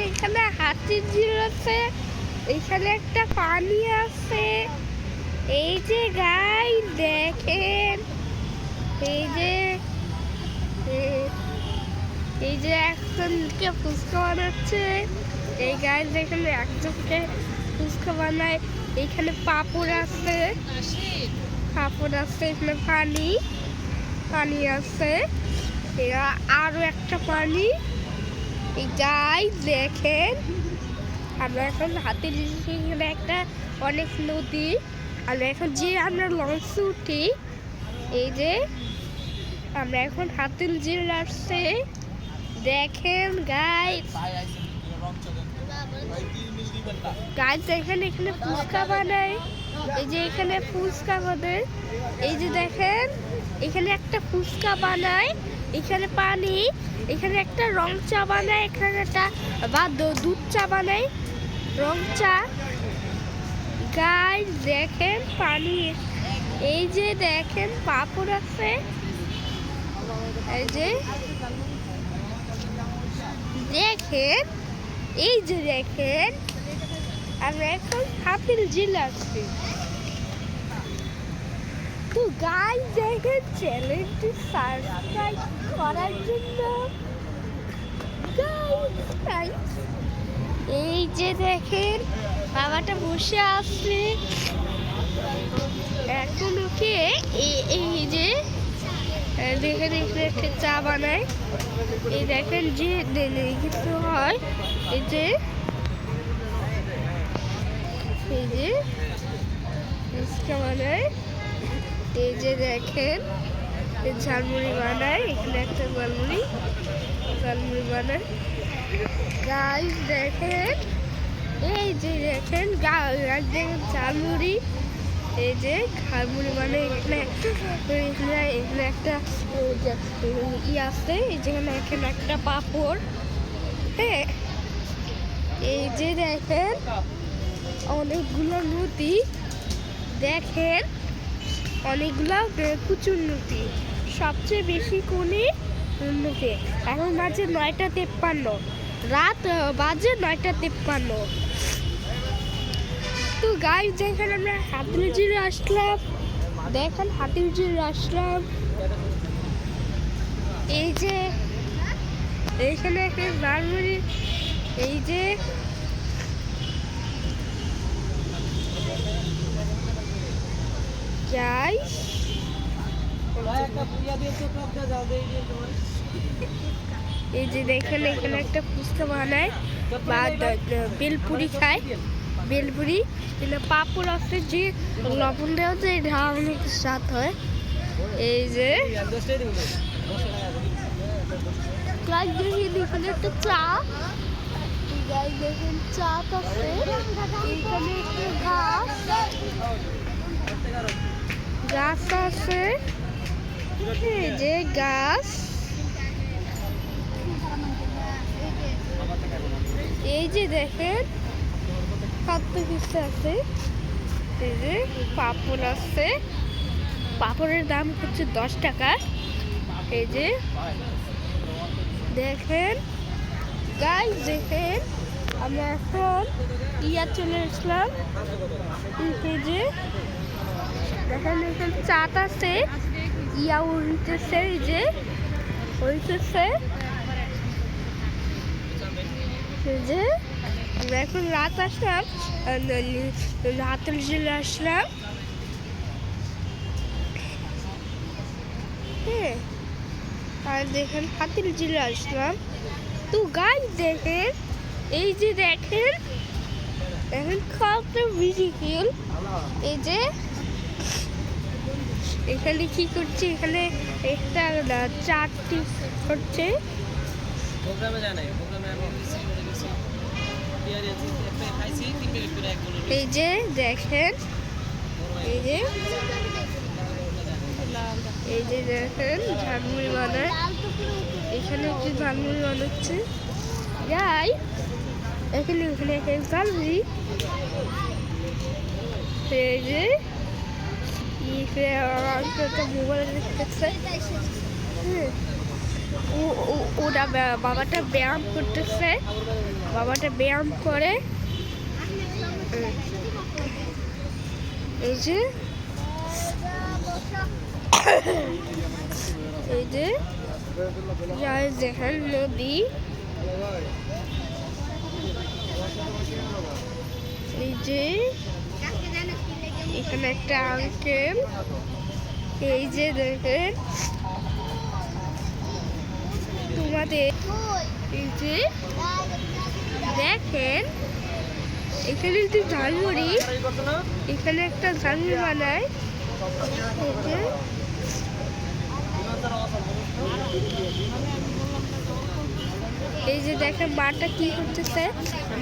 এখানে হাতির ঝিল আছে, এখানে একটা পানি আছে। এই যে গাই দেখেন, এই যে একজনকে ফুচকা বানাচ্ছে। এই গাই দেখেন একজনকে ফুচকা বানায়। এখানে পাপড় আছে, এখানে পানি আছে, আরো একটা পানি। এই গাই দেখেন আমরা এখন হাতির এখানে একটা অনেক নদী। আর এখন যে আমরা লঞ্চে উঠি, এই যে আমরা এখন হাতির ঝিল আসছে। দেখেন গাইস দেখেন এখানে ফুচকা বানায়। এই যে এখানে ফুচকা বানায়, এই যে দেখেন এখানে একটা ফুচকা বানায়, এখানে পানি, এখানে একটা রং চা বানায়, এখানে একটা দুধ চা বানায়, রং চা। গাইস দেখেন পানি, এই যে দেখেন পাপড় আছে, এই যে দেখেন, এই যে দেখেন আমরা এখন হাতির ঝিল আসছি। তো গাইস দেখেন চ্যানেলটি সাবস্ক্রাইব করার জন্য গাইস। এই যে দেখেন বাবাটা বসে আছে এখন ওকে। এই যে দেখেন এখানে একটা চা বানায়, এই দেখেন যে কিছু হয়, এই যে ফুচকা বানায়, এই যে দেখেন ঝালমুড়ি বানায়, এখানে একটা ঝালমুড়ি বানায়। গাইস দেখেন, এই যে দেখেন ঝালমুড়ি, এই যে ঝালমুড়ি মানে এখানে একটা আছে, যেখানে এখানে একটা পাপড়। হ্যাঁ, এই যে দেখেন অনেকগুলো নদী, দেখেন অনেকগুলো প্রচুর নদী, সবচেয়ে বেশি কোনে নদী। এখন বাজে 9:53, রাত বাজে 9:53। তো গাইস দেখেন আমরা হাতির ঝিলে আসলাম, দেখেন হাতির ঝিলে আসলাম। এই যে এইখানে একটা ঝালমুড়ি, এই যে গাইস এই যে দেখেন এখানে একটা ফুচকা বানায় বা বেলপুরি খায়, বেলপুরি পাপড় আছে, যে লবণ দেওয়া যে এটা অনেক স্বাদ হয়। এই যে এখানে একটা চা, দেখেন চা আছে, এখানে একটা গাছ আছে, এই যে গাছ, এই যে দেখেন কত কিছু আছে। এই যে পাপড় আছে, পাপড়ের দাম হচ্ছে 10 টাকা। এই যে দেখেন গাইস দেখেন আমরা এখন চলে আসলাম। এই যে দেখেন এখানে চাট আছে, উঠতেছে, এই যে উঠতেছে, এই যে আমরা এখন রাত আসলাম, হাতির ঝিলে আসলাম। হ্যাঁ, আর দেখেন হাতির ঝিলে আসলাম। তো গাইস দেখেন, এই যে দেখেন কত বিউটিফুল। এই যে এখানে কি করছে, এখানে একটা চারটি করছে। এই যে দেখেন, এই যে দেখেন ঝালমুড়ি বানায়, এখানে একটি ঝালমুড়ি বানাচ্ছে। যাই এখানে একটা ঝালমুড়ি, এই যে মোবাইল দেখতেছে। ওরা বাবাটা ব্যায়াম করতেছে, বাবাটা ব্যায়াম করে। এই যে এই যে দেখেন নদী, এই যে এখানে একটা আঙ্কেল, এই যে দেখেন তোমাদের, এই যে দেখেন এখানে একটু ঝালমুড়ি, এখানে একটা ঝালমুড়ি বানায়। এই যে দেখেন মাটা কি করতেছে,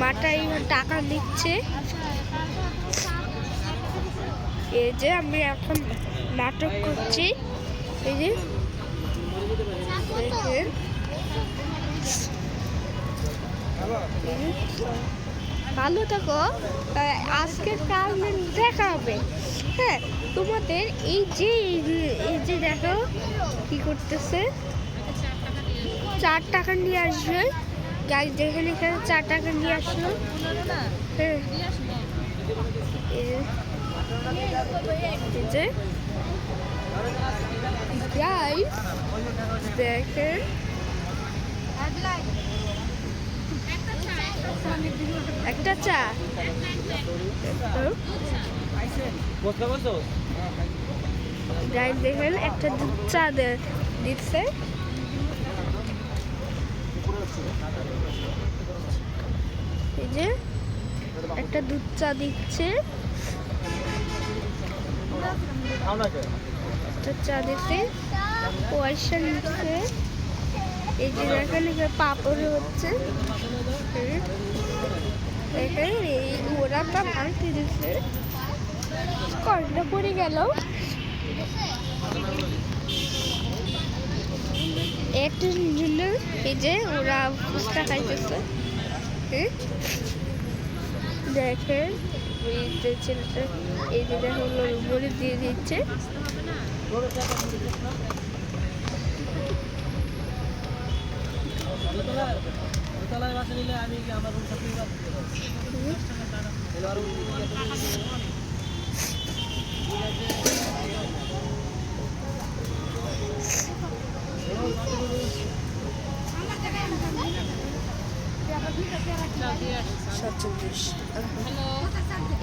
মাটা এইবার টাকা নিচ্ছে। এই যে আমি এখন নাটক করছি, এই যে ভালো থাকো, আজকের কাজ দেখা হবে। হ্যাঁ, তোমাদের এই যে দেখো কি করতেছে, 4 টাকা নিয়ে আসবে গাছ, দেখেন এখানে 4 টাকা নিয়ে আসলো। হ্যাঁ, দেখেন একটা চা, দেখেন একটা দুধ চা দিচ্ছে। এই যে একটা দুধ চা দিচ্ছে, চা দিচ্ছে, পয়সা নিচ্ছে। এই যে দেখেন পাপড় হচ্ছে, দেখেন এই ঘোড়াটা ভাঙতে দিচ্ছে, কয়টা পড়ে গেল। একটু জন্য এই যে ওরা ফুচকা খাইতেছে। দেখেন এই যে ছেলেটা, এই যে দেখেন বলে দিয়ে দিচ্ছে।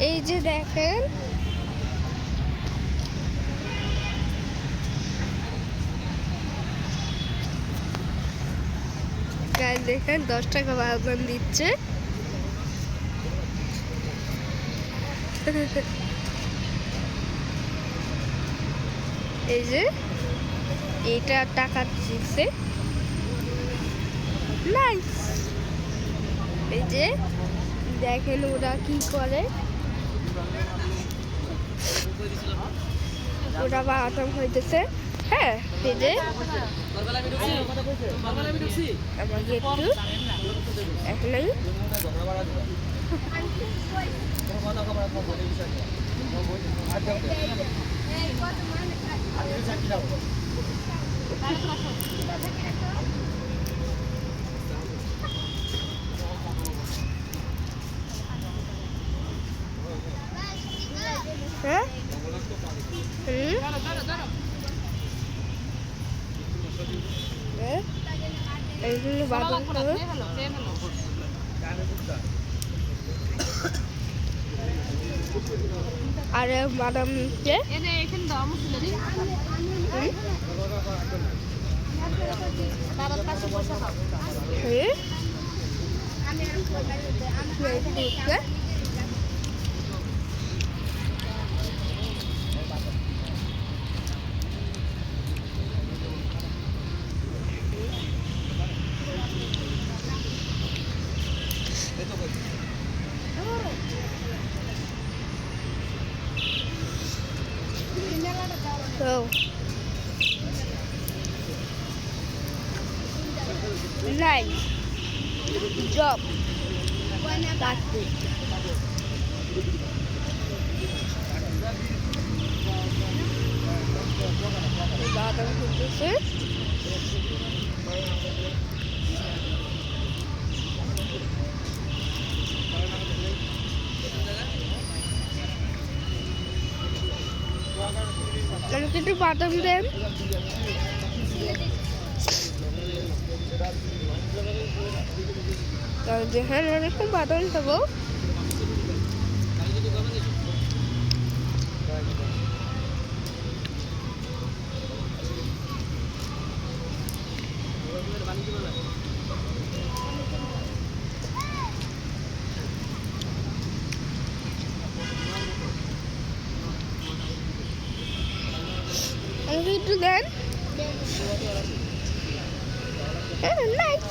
এই যে দেখেন দেখেন 10 টাকা বাগান দিচ্ছে। এই যে এটা টাকা দিচ্ছে, নাইস। এই যে দেখেন ওরা কি করে, ওরা বাদাম হইতেছে। হ্যাঁ, এই যে আমাকে একটু এখনই হ্যাঁ, এইগুলো বাদাম খাবে। আর বাদাম নিচ্ছে, তো নাই জব কাটতে বাদাম করতেছে। আমাকে একটু বাদাম দেন। দেখেন অনেকক্ষণ বাদাম খাবো। আমাকে একটু দেন। হ্যাঁ নাইস।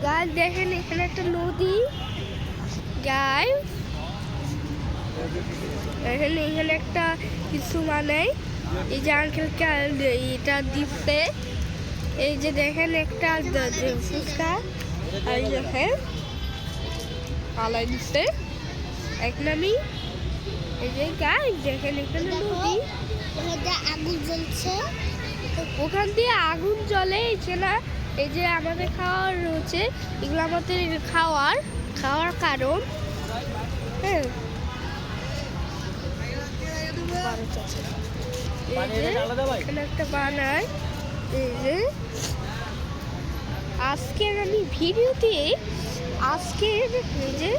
গাছ দেখেন এখানে একটা নদী। গাছ এখানে একটা কিছু মানে এই যে আঙ্কেলকে এটা দিচ্ছে। এই যে দেখেন একটা ফুচকা আর দেখেন পালাই দিচ্ছে এক নামি। এই যে গাছ দেখেন এখানে নদী, আগুন জ্বলছে, ওখান দিয়ে আগুন জ্বলে। এছাড়া এই যে আমাদের খাওয়ার রয়েছে, এগুলো আমাদের খাওয়ার কারণ। হ্যাঁ এখানে একটা বানায়। এই যে আজকের আমি ভিডিওতে আজকের এই যে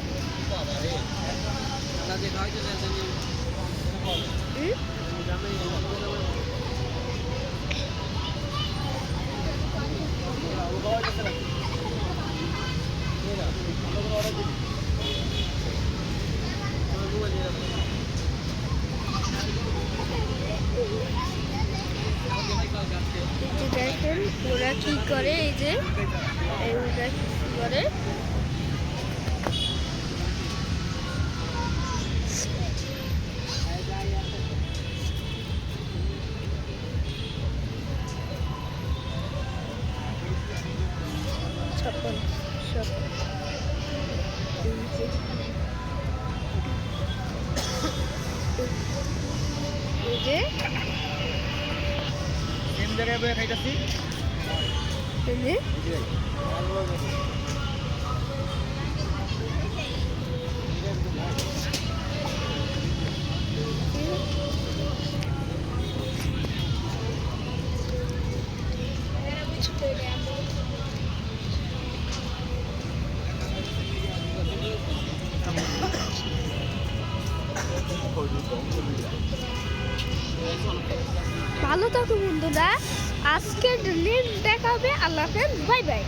দেখেন ওরা কি করে। এই যে ওরা কি করে ছাপ্পান্ন এই যে জায়গায় বয়ে খাইতেছি। ভালো থাকো বন্ধুরা, আজকের নেক্সট দেখা হবে। আল্লাহ হাফেজ, বাই বাই।